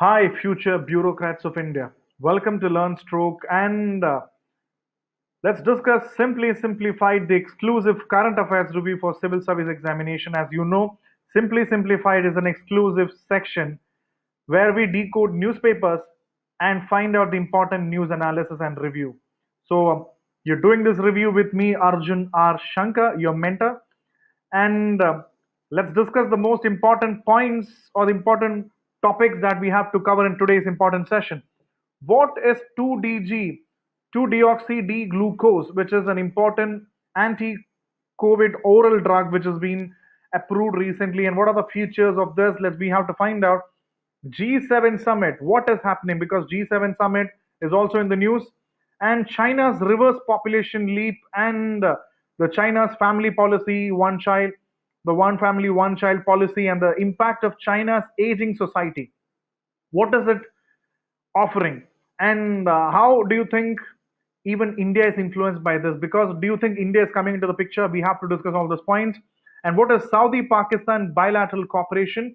Hi, future bureaucrats of India. Welcome to Learn Stroke and let's discuss Simply Simplified, the exclusive current affairs review for civil service examination. As you know, Simply Simplified is an exclusive section where we decode newspapers and find out the important news analysis and review. So, you're doing this review with me, Arjun R. Shaankar, your mentor, and let's discuss the most important points or the important topics that we have to cover in today's important session. What is 2DG, 2-deoxy D-glucose, which is an important anti-COVID oral drug which has been approved recently, and what are the features of this? We have to find out. G7 summit, what is happening? Because G7 summit is also in the news, and China's reverse population leap, and the China's family policy, one child, the one family, one child policy, and the impact of China's aging society. What is it offering? And how do you think even India is influenced by this? Because do you think India is coming into the picture? We have to discuss all those points. And what is Saudi Pakistan bilateral cooperation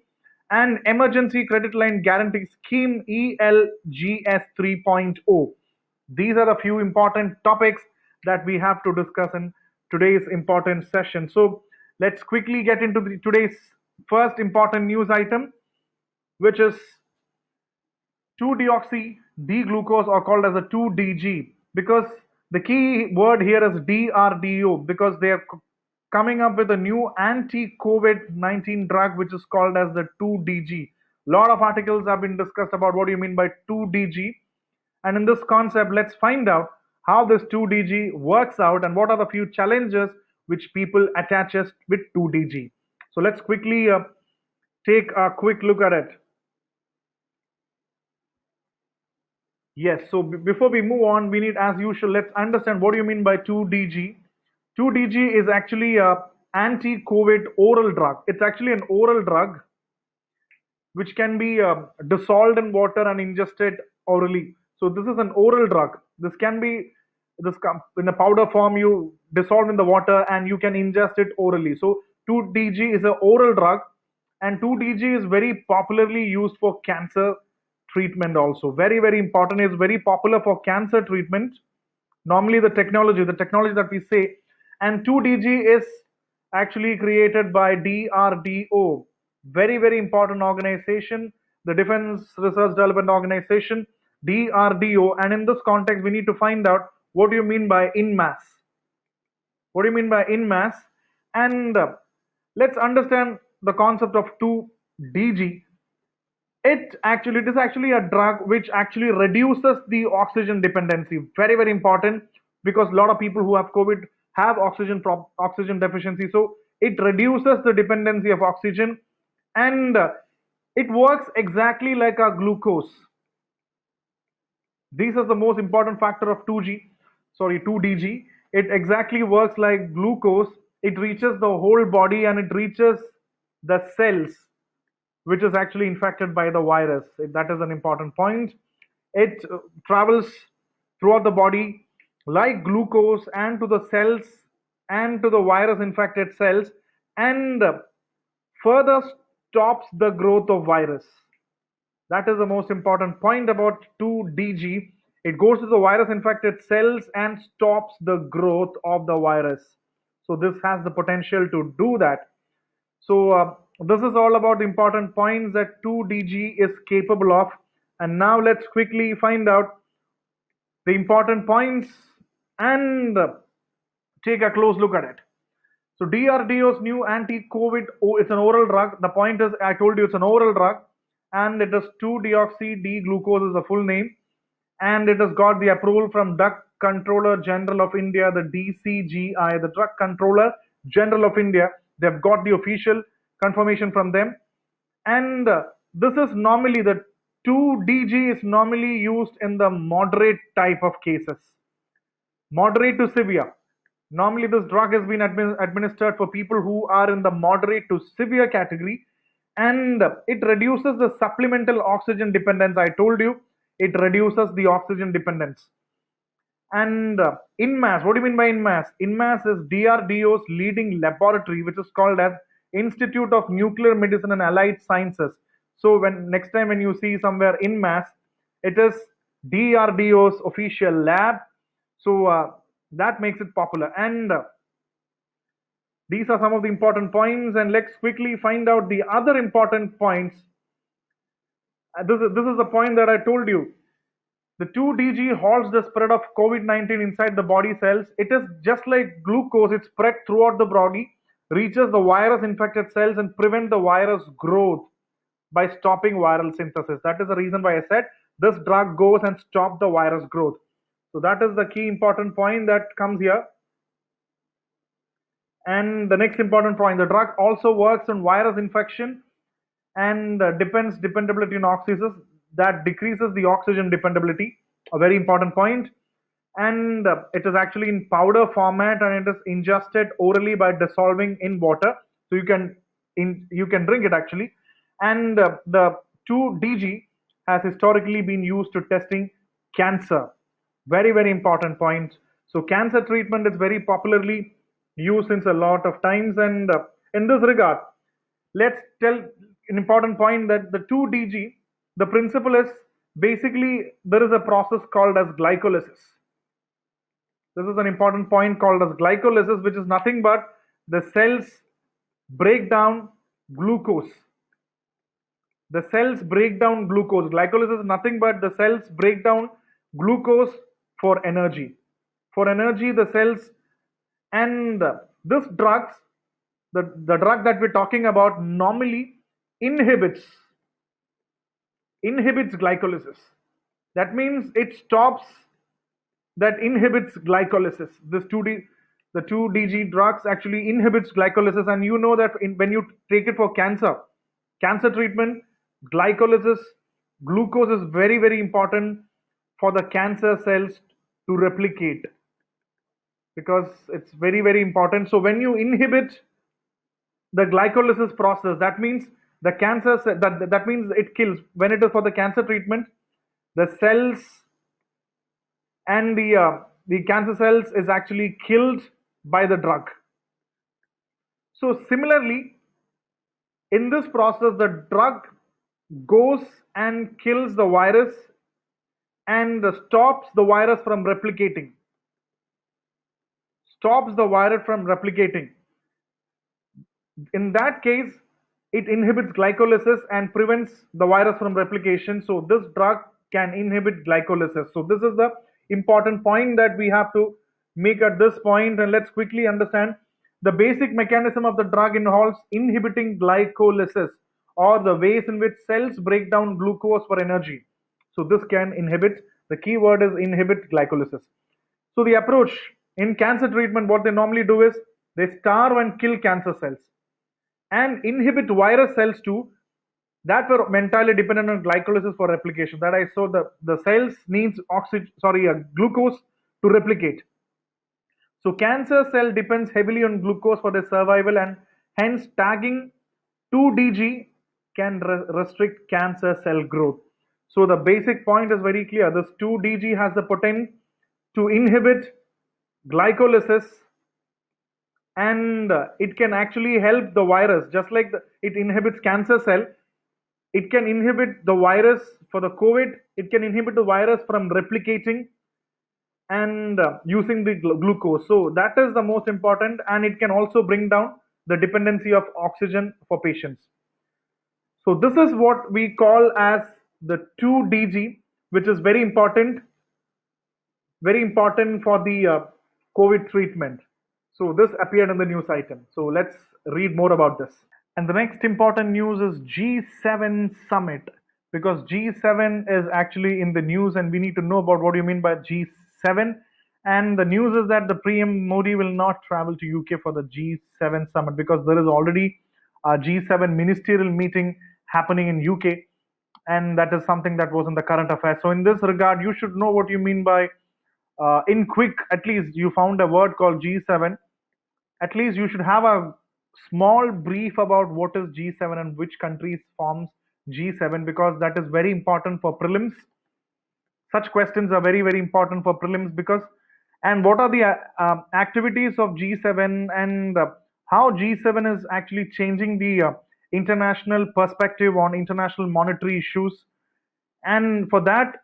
and emergency credit line guarantee scheme ELGS 3.0? These are the few important topics that we have to discuss in today's important session. So let's quickly get into today's first important news item, which is 2-deoxy D-glucose, or called as a 2DG, because the key word here is DRDO, because they are coming up with a new anti-COVID-19 drug which is called as the 2DG. Lot of articles have been discussed about what do you mean by 2DG, and in this concept let's find out how this 2DG works out and what are the few challenges which people attaches with 2DG. So let's quickly take a quick look at it. Yes, so before we move on, we need, as usual, let's understand what do you mean by 2DG. 2DG is actually a anti-COVID oral drug. It's actually an oral drug which can be dissolved in water and ingested orally. So this is an oral drug. This can be in a powder form. You dissolve in the water and you can ingest it orally. So 2DG is an oral drug, and 2DG is very popularly used for cancer treatment also. Very important. Is very popular for cancer treatment. Normally the technology that we say, and 2DG is actually created by DRDO, very important organization, the Defense Research Development Organization, DRDO. And in this context we need to find out what do you mean by in mass. What do you mean by in mass? And let's understand the concept of 2DG. It is actually a drug which actually reduces the oxygen dependency. Very important, because a lot of people who have COVID have oxygen deficiency. So it reduces the dependency of oxygen, and it works exactly like a glucose. This is the most important factor of 2DG. It exactly works like glucose. It reaches the whole body and it reaches the cells which is actually infected by the virus. That is an important point. It travels throughout the body like glucose and to the cells and to the virus infected cells, and further stops the growth of virus. That is the most important point about 2DG. It goes to the virus infected cells and stops the growth of the virus. So this has the potential to do that. So this is all about the important points that 2DG is capable of. And now let's quickly find out the important points and take a close look at it. So DRDO's new anti-COVID, it's an oral drug. The point is, I told you it's an oral drug, and it is 2-deoxy D-glucose is the full name, and it has got the approval from Drug Controller General of India, the DCGI, the Drug Controller General of India. They've got the official confirmation from them, and this is normally the 2DG is normally used in the moderate type of cases, moderate to severe. Normally this drug has been administered for people who are in the moderate to severe category, and it reduces the supplemental oxygen dependence. I told you it reduces the oxygen dependence. And in mass, what do you mean by in mass? In mass is DRDO's leading laboratory, which is called as Institute of Nuclear Medicine and Allied Sciences. So when next time when you see somewhere in mass, it is DRDO's official lab. So that makes it popular. And these are some of the important points, and let's quickly find out the other important points. This is the point that I told you. The 2-DG halts the spread of COVID-19 inside the body cells. It is just like glucose, it spread throughout the body, reaches the virus infected cells and prevent the virus growth by stopping viral synthesis. That is the reason why I said this drug goes and stop the virus growth. So that is the key important point that comes here. And the next important point, the drug also works on virus infection and dependability on oxygen, that decreases the oxygen dependability, a very important point. And it is actually in powder format, and it is ingested orally by dissolving in water, so you can drink it actually. And the 2-DG has historically been used to testing cancer, very very important point. So cancer treatment is very popularly used since a lot of times. And in this regard, let's tell an important point that the 2-DG, the principle is basically there is a process called as glycolysis. This is an important point called as glycolysis, which is nothing but the cells break down glucose. The cells break down glucose. Glycolysis is nothing but the cells break down glucose for energy. For energy, the cells, and this drugs, the drug that we're talking about normally inhibits glycolysis. That means it stops, that inhibits glycolysis. The 2-DG drugs actually inhibits glycolysis, and you know that when you take it for cancer treatment, glycolysis, glucose is very very important for the cancer cells to replicate, because it's very very important. So when you inhibit the glycolysis process, that means the cancer that means it kills. When it is for the cancer treatment, the cells and the cancer cells is actually killed by the drug. So similarly, in this process, the drug goes and kills the virus and stops the virus from replicating. In that case, it inhibits glycolysis and prevents the virus from replication. So this drug can inhibit glycolysis. So this is the important point that we have to make at this point. And let's quickly understand the basic mechanism of the drug involves inhibiting glycolysis, or the ways in which cells break down glucose for energy. So this can inhibit, the key word is inhibit glycolysis. So the approach in cancer treatment, what they normally do is they starve and kill cancer cells and inhibit virus cells too, that were entirely dependent on glycolysis for replication. That I saw the cells needs glucose to replicate. So cancer cell depends heavily on glucose for their survival, and hence tagging 2-DG can restrict cancer cell growth. So the basic point is very clear. This 2-DG has the potential to inhibit glycolysis, and it can actually help the virus, just like it inhibits cancer cell. It can inhibit the virus for the COVID. It can inhibit the virus from replicating and using the glucose. So that is the most important, and it can also bring down the dependency of oxygen for patients. So this is what we call as the 2-DG, which is very important for the COVID treatment. So this appeared in the news item. So let's read more about this. And the next important news is G7 summit, because G7 is actually in the news, and we need to know about what you mean by G7. And the news is that the PM Modi will not travel to UK for the G7 summit, because there is already a G7 ministerial meeting happening in UK, and that is something that was in the current affairs. So in this regard, you should know what you mean by in quick, at least you found a word called G7. At least you should have a small brief about what is G7 and which countries forms G7, because that is very important for prelims. Such questions are very very important for prelims, because and what are the activities of G7, and how G7 is actually changing the international perspective on international monetary issues. And for that,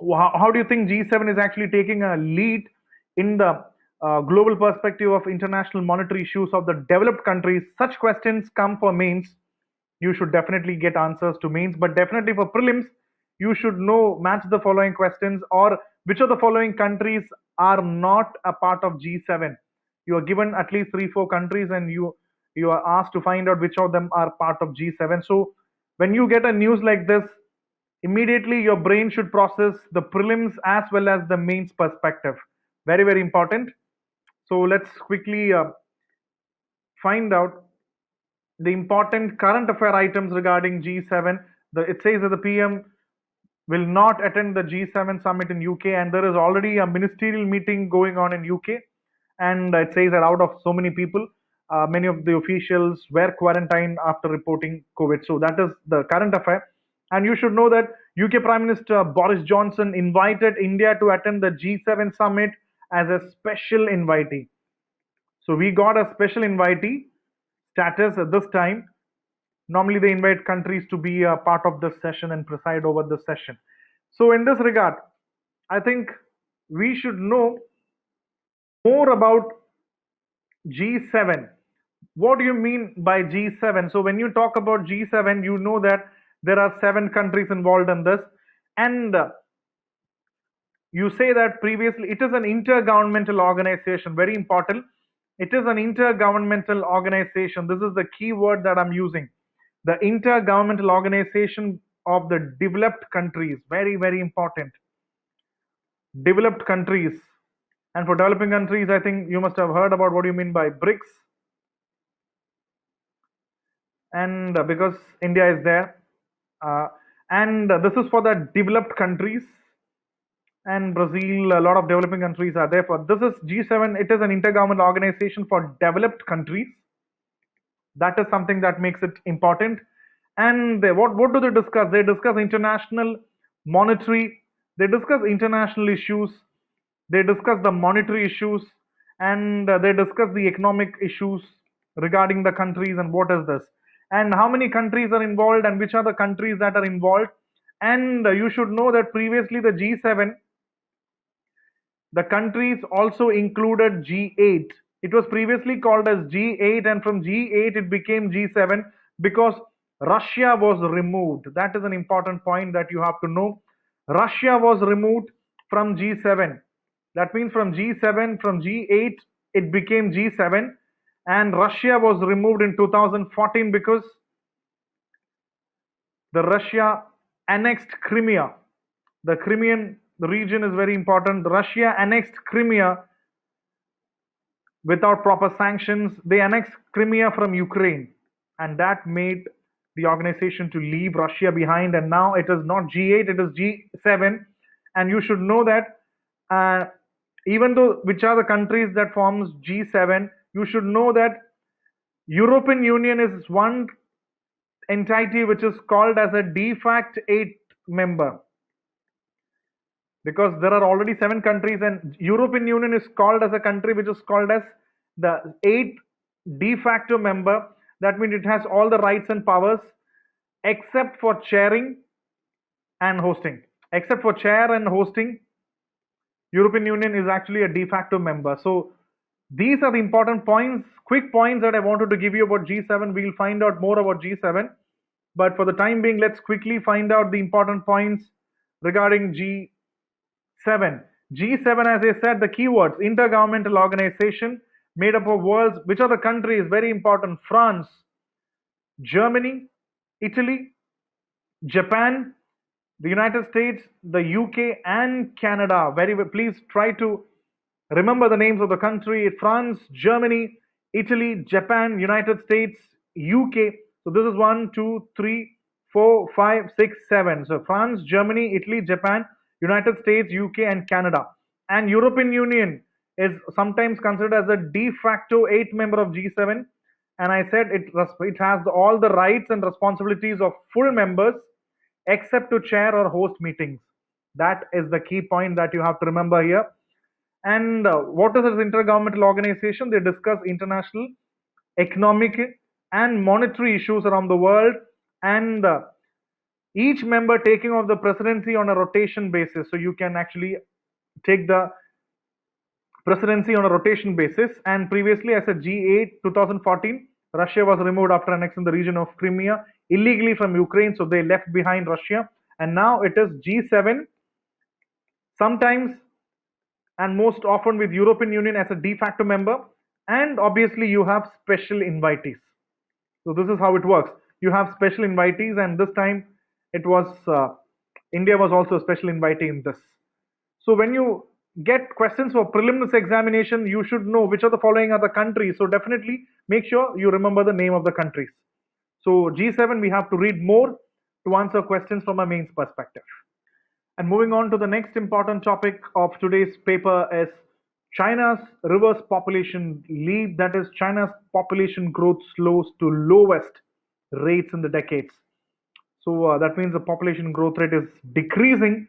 how do you think G7 is actually taking a lead in the global perspective of international monetary issues of the developed countries? Such questions come for mains. You should definitely get answers to mains, but definitely for prelims, you should know, match the following questions, or which of the following countries are not a part of G7. You are given at least 3 4 countries, and you are asked to find out which of them are part of G7. So when you get a news like this, immediately your brain should process the prelims as well as the mains perspective. Very, very important. So let's quickly find out the important current affair items regarding G7. It says that the PM will not attend the G7 summit in UK, and there is already a ministerial meeting going on in UK. And it says that out of so many people, many of the officials were quarantined after reporting COVID. So that is the current affair. And you should know that UK Prime Minister Boris Johnson invited India to attend the G7 summit as a special invitee. So we got a special invitee status at this time. Normally they invite countries to be a part of this session and preside over the session. So in this regard, I think we should know more about G7. What do you mean by G7? So when you talk about G7, you know that there are 7 countries involved in this, and you say that previously it is an intergovernmental organization. Very important. It is an intergovernmental organization. This is the key word that I'm using. The intergovernmental organization of the developed countries. Very, very important. Developed countries. And for developing countries, I think you must have heard about what you mean by BRICS. And because India is there. And this is for the developed countries. And Brazil, a lot of developing countries are there. For this is G7. It is an intergovernmental organization for developed countries. That is something that makes it important. And what do they discuss? They discuss international monetary. They discuss international issues. They discuss the monetary issues, and they discuss the economic issues regarding the countries and what is this, and how many countries are involved, and which are the countries that are involved. And you should know that previously the G7, the countries also included G8. It was previously called as G8, and from G8 it became G7 because Russia was removed. That is an important point that you have to know. Russia was removed from G7. That means from G7, from G8, it became G7, and Russia was removed in 2014 because the Russia annexed Crimea. The Crimean region is very important. Russia annexed Crimea without proper sanctions. They annexed Crimea from Ukraine, and that made the organization to leave Russia behind. And now it is not G8, it is G7. And you should know that even though which are the countries that forms G7, you should know that European Union is one entity which is called as a de facto 8th member, because there are already 7 countries, and European Union is called as a country which is called as the 8th de facto member. That means it has all the rights and powers except for chairing and hosting. Except for chair and hosting, European Union is actually a de facto member. So these are the important points, quick points that I wanted to give you about G7. We'll find out more about G7. But for the time being, let's quickly find out the important points regarding G7. G7, as I said, the keywords: intergovernmental organization made up of worlds. Which are the countries? Very important: France, Germany, Italy, Japan, the United States, the UK, and Canada. Please try to remember the names of the country: France, Germany, Italy, Japan, United States, UK. So this is 1, 2, 3, 4, 5, 6, 7. So France, Germany, Italy, Japan, United States, UK, and Canada. And European Union is sometimes considered as a de facto 8th member of G7. And I said it has all the rights and responsibilities of full members except to chair or host meetings. That is the key point that you have to remember here. And what is this intergovernmental organization? They discuss international economic, and monetary issues around the world, and each member taking of the presidency on a rotation basis. So you can actually take the presidency on a rotation basis. And previously, as a G8 2014, Russia was removed after annexing the region of Crimea illegally from Ukraine, so they left behind Russia. And now it is G7, sometimes and most often with European Union as a de facto member, and obviously you have special invitees. So this is how it works. You have special invitees, and this time it was India was also a special invitee in this. So when you get questions for prelims examination, you should know which of the following are the countries. So definitely make sure you remember the name of the countries. So G7, we have to read more to answer questions from a mains perspective. And moving on to the next important topic of today's paper is China's reverse population leap, that is, China's population growth slows to lowest rates in the decades. So that means the population growth rate is decreasing,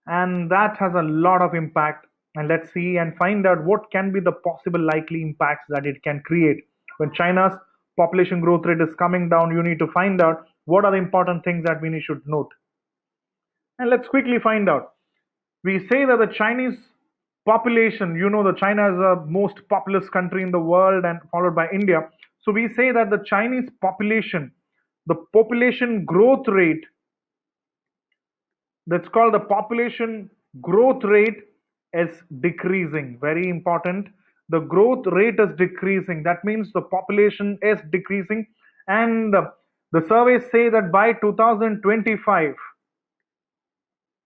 and that has a lot of impact. And let's see and find out what can be the possible likely impacts that it can create. When China's population growth rate is coming down, you need to find out what are the important things that we should note. And let's quickly find out. We say that the Chinese population, the China is the most populous country in the world and followed by India. So we say that the Chinese population, the population growth rate, that's called the population growth rate, is decreasing. Very important. The growth rate is decreasing. That means the population is decreasing. And the surveys say that by 2025,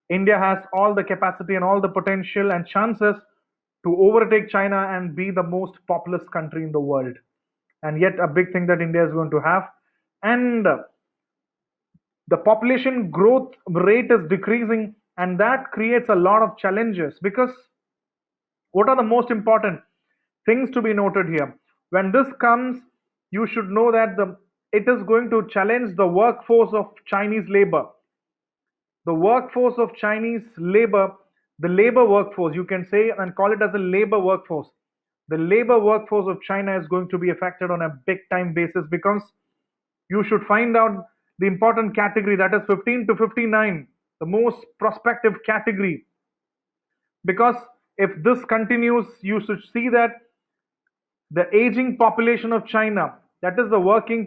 India has all the capacity and all the potential and chances to overtake China and be the most populous country in the world. And yet a big thing that India is going to have. And the population growth rate is decreasing, and that creates a lot of challenges, because what are the most important things to be noted here? When this comes, you should know that it is going to challenge the workforce of Chinese labor. The workforce of Chinese labor, the labor workforce, you can say and call it as a labor workforce. The labor workforce of China is going to be affected on a big time basis, because you should find out the important category, that is 15 to 59, the most prospective category. Because if this continues, you should see that the aging population of China, that is the working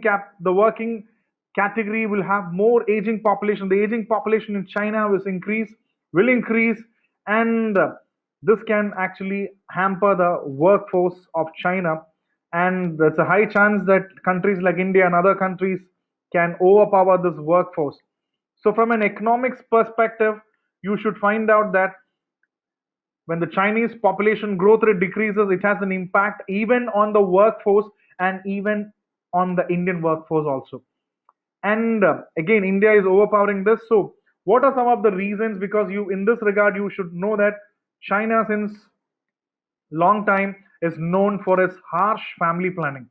category, will have more aging population. The aging population in China will increase, and this can actually hamper the workforce of China. And there's a high chance that countries like India and other countries can overpower this workforce. So from an economics perspective, you should find out that when the Chinese population growth rate decreases, it has an impact even on the workforce and even on the Indian workforce also. And again, India is overpowering this. So what are some of the reasons? Because in this regard, you should know that China since long time is known for its harsh family planning.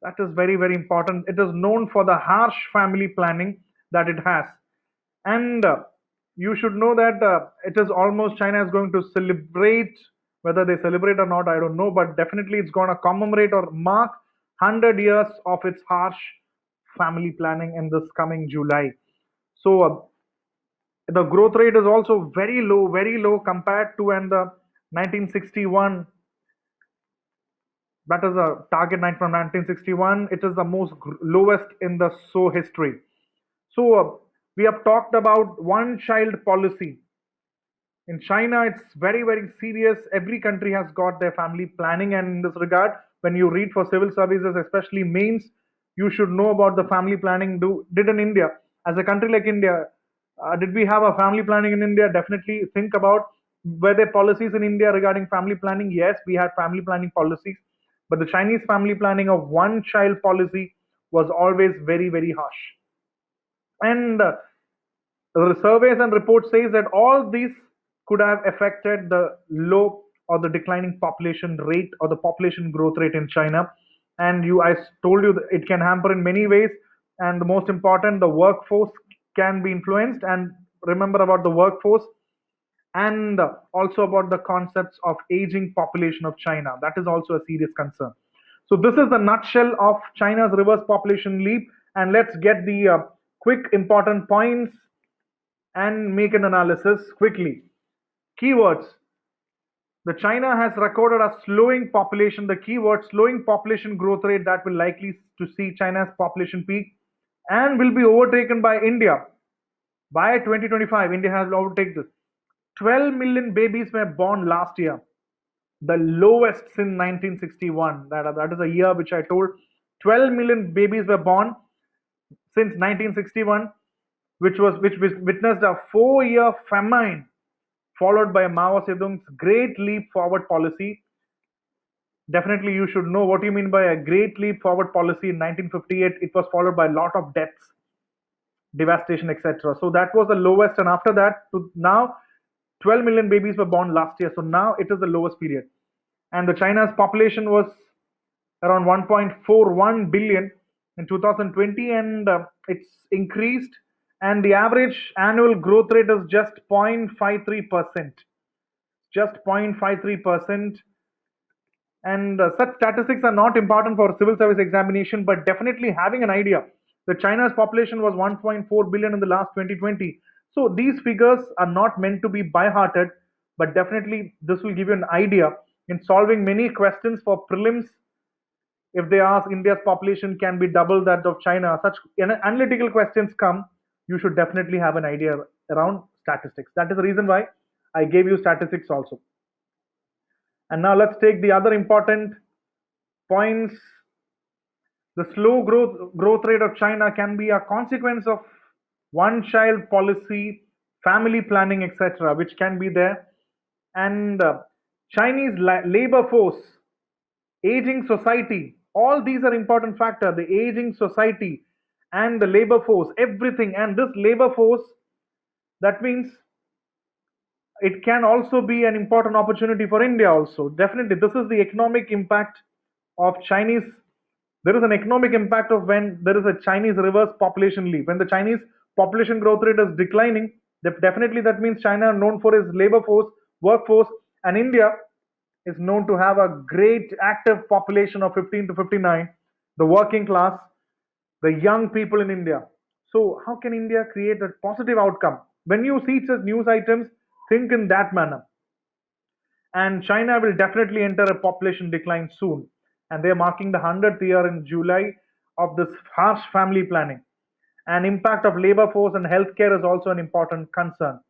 That is very, very important. It is known for the harsh family planning that it has. And you should know that it is almost China is going to celebrate, whether they celebrate or not, I don't know, but definitely it's going to commemorate or mark 100 years of its harsh family planning in this coming July. So the growth rate is also very low compared to in the 1961. That is a target from 1961. It is the most lowest in the SO history. So we have talked about one child policy. In China, it's very, very serious. Every country has got their family planning, and in this regard, when you read for civil services, especially mains, you should know about the family planning did in India. As a country like India, did we have a family planning in India? Definitely think about, were there policies in India regarding family planning? Yes, we had family planning policies, but the Chinese family planning of one child policy was always very, very harsh. And the surveys and reports says that all these could have affected the low or the declining population rate or the population growth rate in China. And I told you that it can hamper in many ways. And the most important, the workforce can be influenced. And remember about the workforce, and also about the concepts of aging population of China. That is also a serious concern. So this is the nutshell of China's reverse population leap, and let's get the quick important points and make an analysis quickly. Keywords. The China has recorded a slowing population. The keyword slowing population growth rate that will likely to see China's population peak and will be overtaken by India. By 2025, India has overtaken this. 12 million babies were born last year, the lowest since 1961. That is a year which I told. 12 million babies were born since 1961, which witnessed a 4-year famine, followed by Mao Zedong's Great Leap Forward policy. Definitely, you should know what you mean by a Great Leap Forward policy in 1958. It was followed by a lot of deaths, devastation, etc. So that was the lowest, and after that, to now, 12 million babies were born last year. So now it is the lowest period, and the China's population was around 1.41 billion in 2020, and it's increased, and the average annual growth rate is just 0.53%. Just 0.53%. And such statistics are not important for civil service examination, but definitely having an idea that China's population was 1.4 billion in the last 2020. So these figures are not meant to be by-hearted, but definitely this will give you an idea in solving many questions for prelims. If they ask India's population can be double that of China, such analytical questions come, you should definitely have an idea around statistics. That is the reason why I gave you statistics also. And now let's take the other important points. The slow growth rate of China can be a consequence of one child policy, family planning, etc., which can be there. And Chinese labor force, aging society, all these are important factors. The aging society and the labor force, everything. And this labor force, that means it can also be an important opportunity for India also. Definitely, this is the economic impact of Chinese. There is an economic impact of when there is a Chinese reverse population leap. When the Chinese population growth rate is declining, definitely that means China known for its labor force, workforce, and India is known to have a great active population of 15 to 59, the working class, the young people in India. So how can India create a positive outcome? When you see such news items, think in that manner. And China will definitely enter a population decline soon. And they are marking the 100th year in July of this harsh family planning. And impact of labor force and healthcare is also an important concern.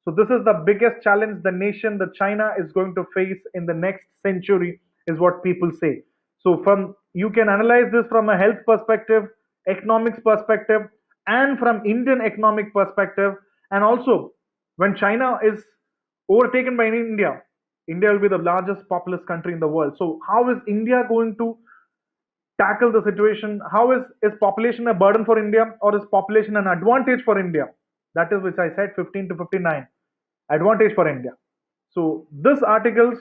So this is the biggest challenge the nation, the China, is going to face in the next century, is what people say. So you can analyze this from a health perspective, economics perspective, and from Indian economic perspective. And also, when China is overtaken by India, India will be the largest populous country in the world. So how is India going to tackle the situation? How is population a burden for India, or is population an advantage for India? That is which I said 15 to 59, advantage for India. So this article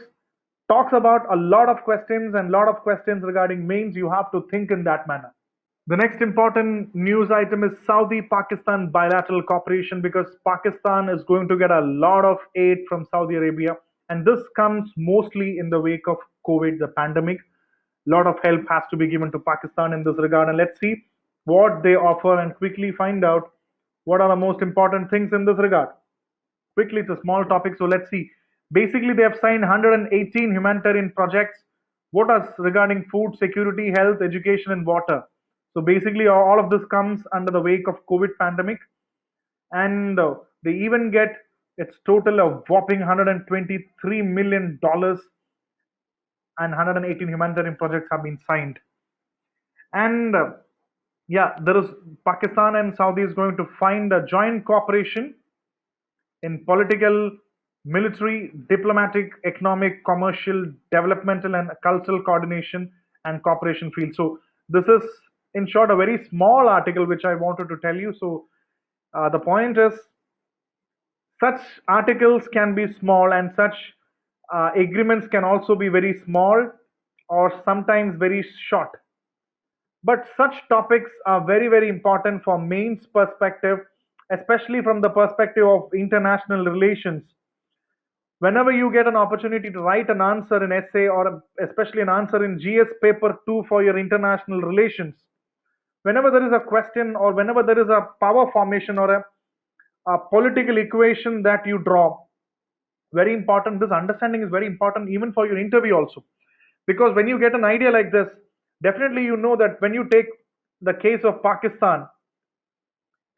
talks about a lot of questions, and lot of questions regarding mains. You have to think in that manner. The next important news item is Saudi-Pakistan bilateral cooperation, because Pakistan is going to get a lot of aid from Saudi Arabia, and this comes mostly in the wake of COVID, the pandemic. A lot of help has to be given to Pakistan in this regard, and let's see what they offer and quickly find out what are the most important things in this regard. Quickly, it's a small topic, so let's see. Basically, they have signed 118 humanitarian projects. What are regarding food security, health, education, and water. So basically, all of this comes under the wake of COVID pandemic, and they even get its total of whopping $123 million, and 118 humanitarian projects have been signed. And yeah, there is Pakistan and Saudi is going to find a joint cooperation in political, military, diplomatic, economic, commercial, developmental, and cultural coordination and cooperation field. So this is, in short, a very small article which I wanted to tell you. So the point is, such articles can be small, and such agreements can also be very small or sometimes very short. But such topics are very, very important for mains perspective, especially from the perspective of international relations, Whenever you get an opportunity to write an answer in essay or especially an answer in GS paper 2 for your international relations, whenever there is a question or whenever there is a power formation or a political equation that you draw, very important, this understanding is very important even for your interview also. Because when you get an idea like this, definitely you know that when you take the case of Pakistan,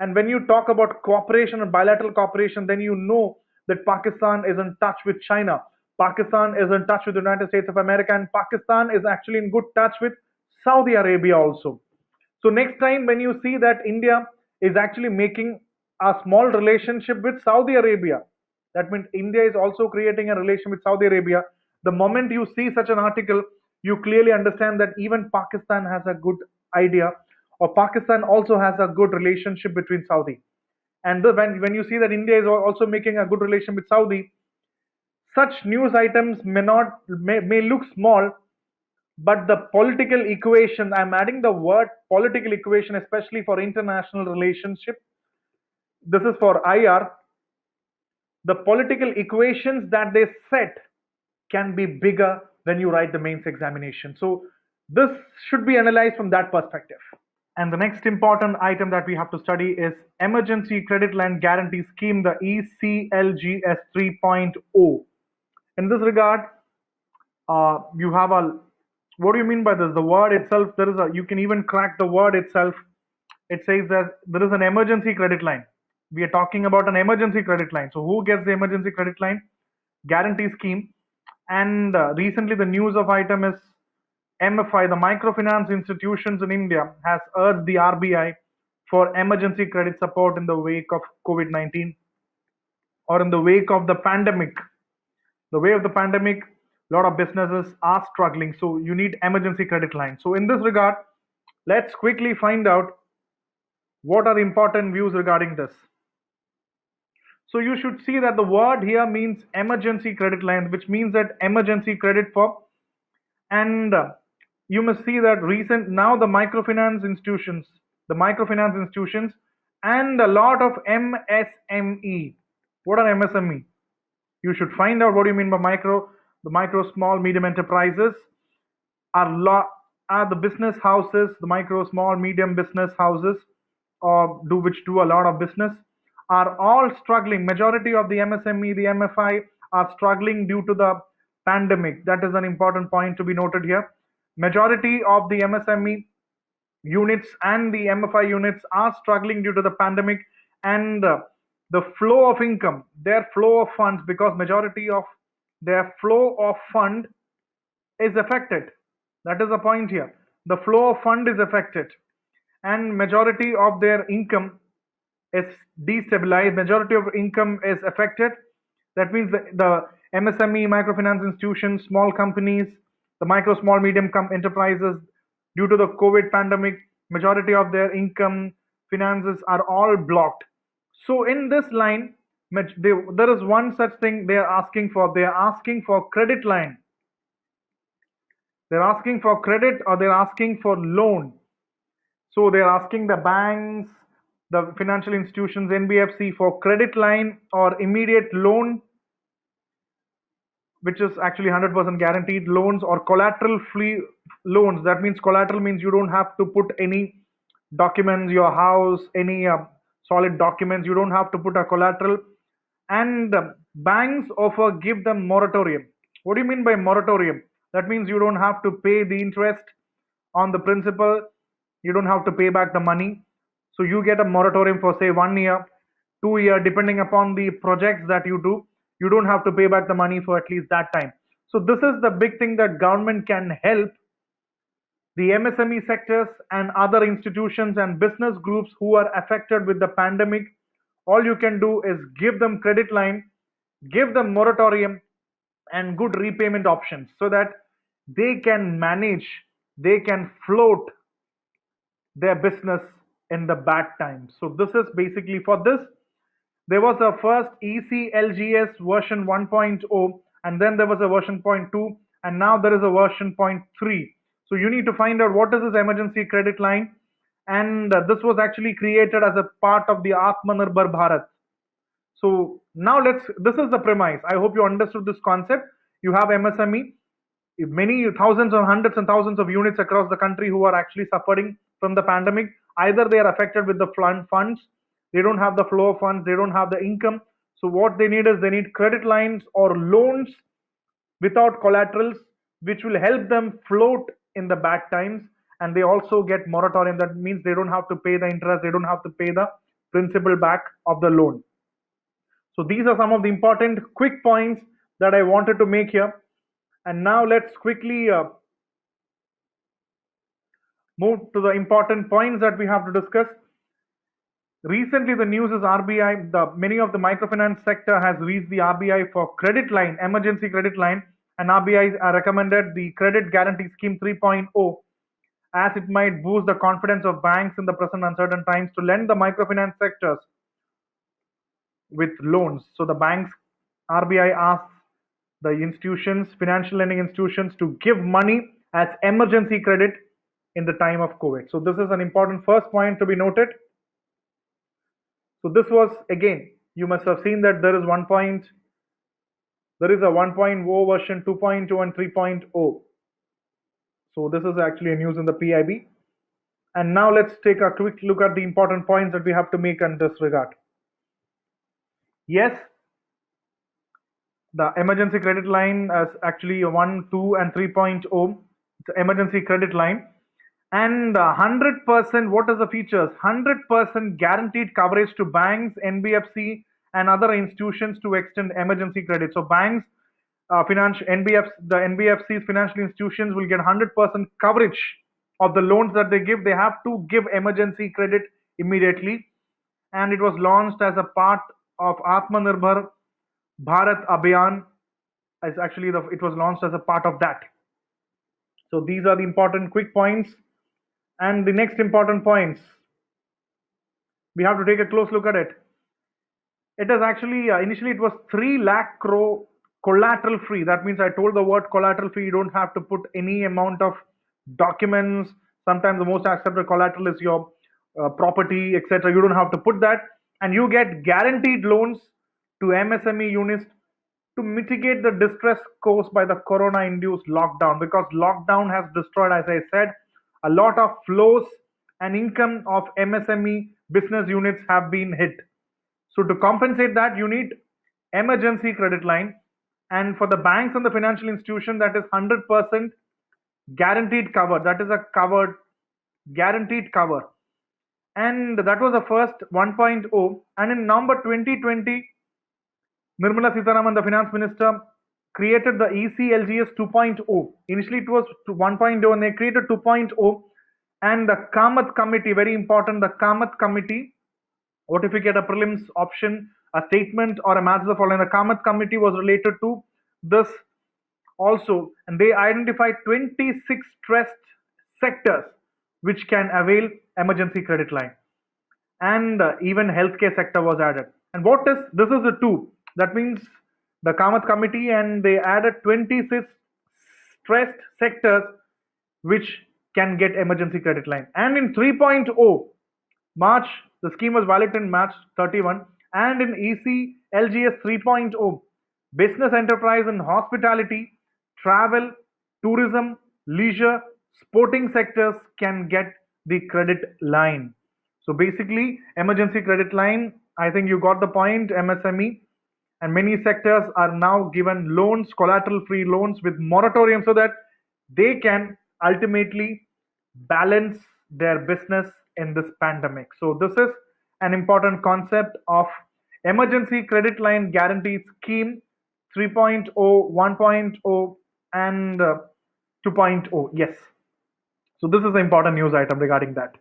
and when you talk about cooperation and bilateral cooperation, then you know that Pakistan is in touch with China. Pakistan is in touch with the United States of America, and Pakistan is actually in good touch with Saudi Arabia also. So next time when you see that India is actually making a small relationship with Saudi Arabia, that means India is also creating a relation with Saudi Arabia. The moment you see such an article, you clearly understand that even Pakistan has a good idea, or Pakistan also has a good relationship between Saudi. And when you see that India is also making a good relation with Saudi, such news items may look small, but the political equation, I'm adding the word political equation, especially for international relationship. This is for IR. The political equations that they set can be bigger when you write the mains examination. So this should be analyzed from that perspective. And the next important item that we have to study is Emergency Credit Line Guarantee Scheme, the ECLGS 3.0. In this regard, you have a, what do you mean by this? The word itself, there is a, you can even crack the word itself. It says that there is an emergency credit line. We are talking about an emergency credit line. So who gets the emergency credit line? Guarantee scheme. And recently the news of item is MFI, the microfinance institutions in India, has urged the RBI for emergency credit support in the wake of COVID-19 or in the wake of the pandemic. The way of the pandemic, a lot of businesses are struggling. So you need emergency credit line. So in this regard, let's quickly find out what are the important views regarding this. So you should see that the word here means emergency credit line, which means that emergency credit for, and you must see that now the microfinance institutions and a lot of MSME. What are MSME? You should find out what do you mean by micro. The micro, small, medium enterprises are the business houses, the micro, small, medium business houses, which do a lot of business, are all struggling. Majority of the MSME, the MFI are struggling due to the pandemic. That is an important point to be noted here. Majority of the MSME units and the MFI units are struggling due to the pandemic, and the flow of income, their flow of funds, because majority of their flow of fund is affected. That is the point here. The flow of fund is affected, and majority of their income is destabilized. Majority of income is affected. That means the MSME, microfinance institutions, small companies, the micro, small, medium enterprises, due to the COVID pandemic, majority of their income, finances are all blocked. So in this line, there is one such thing they are asking for. They are asking for credit line. They're asking for credit, or they're asking for loan. So they're asking the banks, the financial institutions, NBFC, for credit line or immediate loan, which is actually 100% guaranteed loans, or collateral free loans. That means collateral means you don't have to put any documents, your house, any solid documents. You don't have to put a collateral. And banks give them moratorium. What do you mean by moratorium? That means you don't have to pay the interest on the principal. You don't have to pay back the money. So you get a moratorium for say 1 year, 2 year, depending upon the projects that you do. You don't have to pay back the money for at least that time. So this is the big thing that government can help the MSME sectors and other institutions and business groups who are affected with the pandemic. All you can do is give them credit line, give them moratorium and good repayment options, so that they can manage, they can float their business in the bad times. So this is basically for this. There was a first ECLGS version 1.0, and then there was a version 0.2, and now there is a version 0.3. So you need to find out what is this emergency credit line, and this was actually created as a part of the Atmanirbhar Bharat. So Now this is the premise. I hope you understood this concept. You have MSME, many thousands or hundreds and thousands of units across the country who are actually suffering from the pandemic. Either they are affected with the funds, they don't have the flow of funds, they don't have the income. So what they need is they need credit lines or loans without collaterals, which will help them float in the bad times. And they also get moratorium. That means they don't have to pay the interest, they don't have to pay the principal back of the loan. So these are some of the important quick points that I wanted to make here. And now let's quickly move to the important points that we have to discuss. Recently, the news is RBI, many of the microfinance sector has reached the RBI for credit line, emergency credit line, and RBI recommended the Credit Guarantee Scheme 3.0 as it might boost the confidence of banks in the present uncertain times to lend the microfinance sectors with loans. So the banks, RBI asks the institutions, financial lending institutions, to give money as emergency credit in the time of COVID. So this is an important first point to be noted. So this was, again, you must have seen that there is a 1.0 version, 2.0 and 3.0. So this is actually a news in the PIB. And now let's take a quick look at the important points that we have to make in this regard. Yes, the emergency credit line is actually a 1, 2 and 3.0. It's an emergency credit line. And 100%, what is the features? 100% guaranteed coverage to banks, NBFC and other institutions to extend emergency credit. So banks, the NBFCs, financial institutions will get 100% coverage of the loans that they give. They have to give emergency credit immediately. And it was launched as a part of Atmanirbhar Bharat Abhiyan. It was launched as a part of that. So these are the important quick points. And the next important points, we have to take a close look at it. It is actually, initially it was 3 lakh crore collateral free. That means I told the word collateral free, you don't have to put any amount of documents. Sometimes the most accepted collateral is your property, etc. You don't have to put that. And you get guaranteed loans to MSME units to mitigate the distress caused by the corona-induced lockdown, because lockdown has destroyed, as I said, a lot of flows and income of MSME business units have been hit. So to compensate that, you need emergency credit line. And for the banks and the financial institution, that is 100% guaranteed cover. That is a covered, guaranteed cover. And that was the first 1.0. And in November 2020, Nirmala Sitharaman, the finance minister, created the ECLGS 2.0. Initially it was 1.0 and they created 2.0. And the Kamath committee, very important, the Kamath committee, what if you get a prelims option, a statement or a match the following? The Kamath committee was related to this also, and they identified 26 stressed sectors which can avail emergency credit line. And even healthcare sector was added. And this is the 2. That means the Kamath committee, and they added 26 stressed sectors which can get emergency credit line. And in 3.0, March, the scheme was valid in March 31. And in ECLGS 3.0, business enterprise and hospitality, travel, tourism, leisure, sporting sectors can get the credit line. So basically, emergency credit line, I think you got the point, MSME. And many sectors are now given loans, collateral-free loans with moratorium, so that they can ultimately balance their business in this pandemic. So this is an important concept of emergency credit line guarantee scheme 3.0, 1.0 and 2.0. Yes. So this is the important news item regarding that.